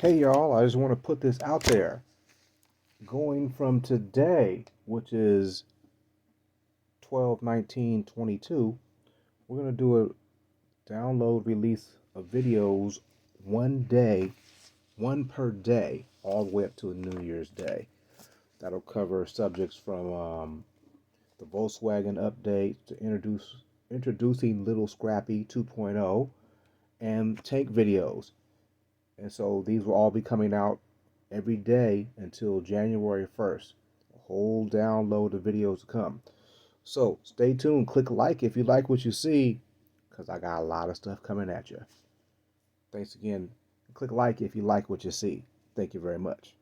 Hey y'all, I just want to put this out there. Going from today, which is 12/19/22, we're going to do a download release of videos one day, one per day, all the way up to a New Year's Day. That'll cover subjects from the Volkswagen update to introducing Little Scrappy 2.0 and tank videos. And so these will all be coming out every day until January 1st. A whole download of videos to come. So stay tuned. Click like if you like what you see, because I got a lot of stuff coming at you. Thanks again. Click like if you like what you see. Thank you very much.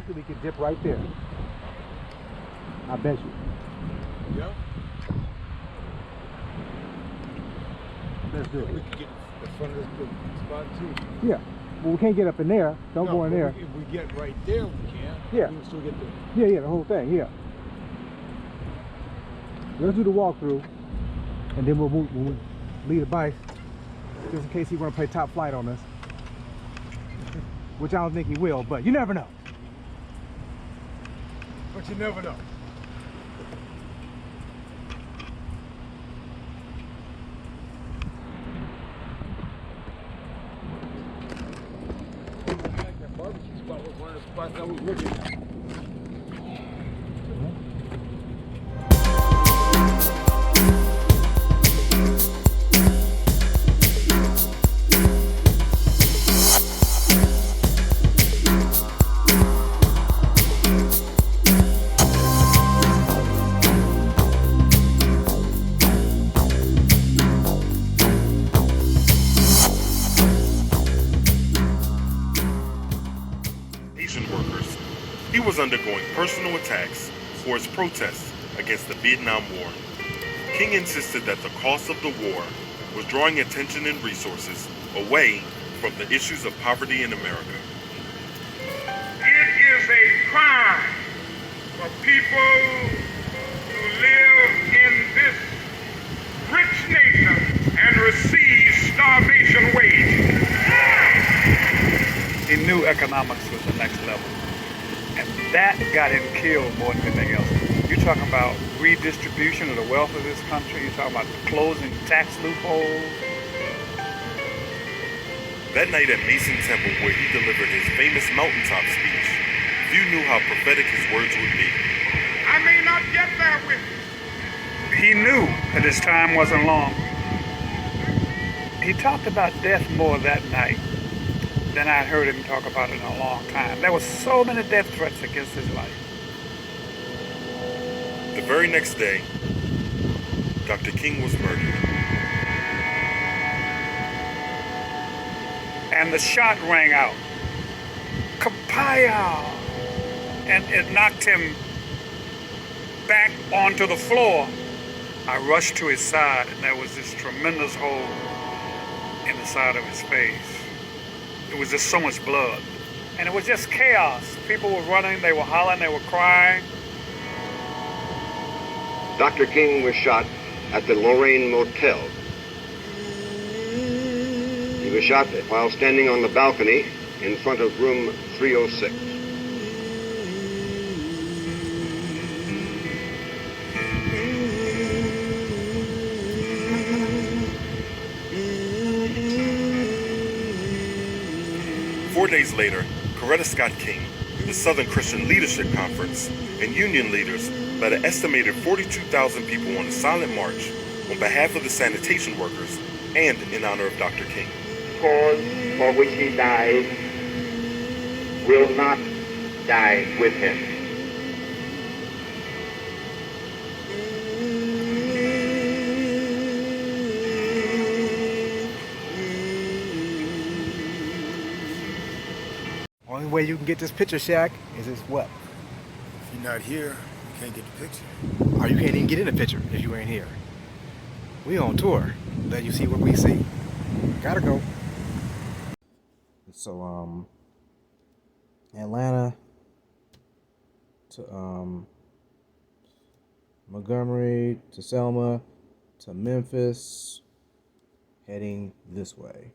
Actually, we could dip right there. I bet you. Yeah. Let's do it. We could get in front of this spot too. Yeah. Well, we can't get up in there. Don't go in there. If we get right there, we can. Yeah. We can still get there. Yeah, the whole thing. Yeah. Let's do the walkthrough, and then we'll leave the bike just in case he want to play top flight on us. Which I don't think he will, but you never know. But you never know. I like that barbecue spot was one of the spots I was looking at. Workers. He was undergoing personal attacks for his protests against the Vietnam War. King insisted that the cost of the war was drawing attention and resources away from the issues of poverty in America. It is a crime for people to live in this rich nation and receive starvation wages. He knew economics was the next level. And that got him killed more than anything else. You're talking about redistribution of the wealth of this country. You're talking about closing tax loopholes. That night at Mason Temple, where he delivered his famous mountaintop speech, few knew how prophetic his words would be. I may not get there with you. He knew that his time wasn't long. He talked about death more that night than I'd heard him talk about it in a long time. There were so many death threats against his life. The very next day, Dr. King was murdered. And the shot rang out. Kapaya! And it knocked him back onto the floor. I rushed to his side, and there was this tremendous hole in the side of his face. It was just so much blood. And it was just chaos. People were running, they were hollering, they were crying. Dr. King was shot at the Lorraine Motel. He was shot while standing on the balcony in front of room 306. Four days later, Coretta Scott King, the Southern Christian Leadership Conference, and union leaders led an estimated 42,000 people on a silent march on behalf of the sanitation workers and in honor of Dr. King. Cause for which he died will not die with him. Only way you can get this picture, Shaq, is this what? If you're not here, you can't get the picture. Or you can't even get in the picture if you ain't here. We on tour. Let you see what we see. Gotta go. So, Atlanta to Montgomery to Selma to Memphis, heading this way.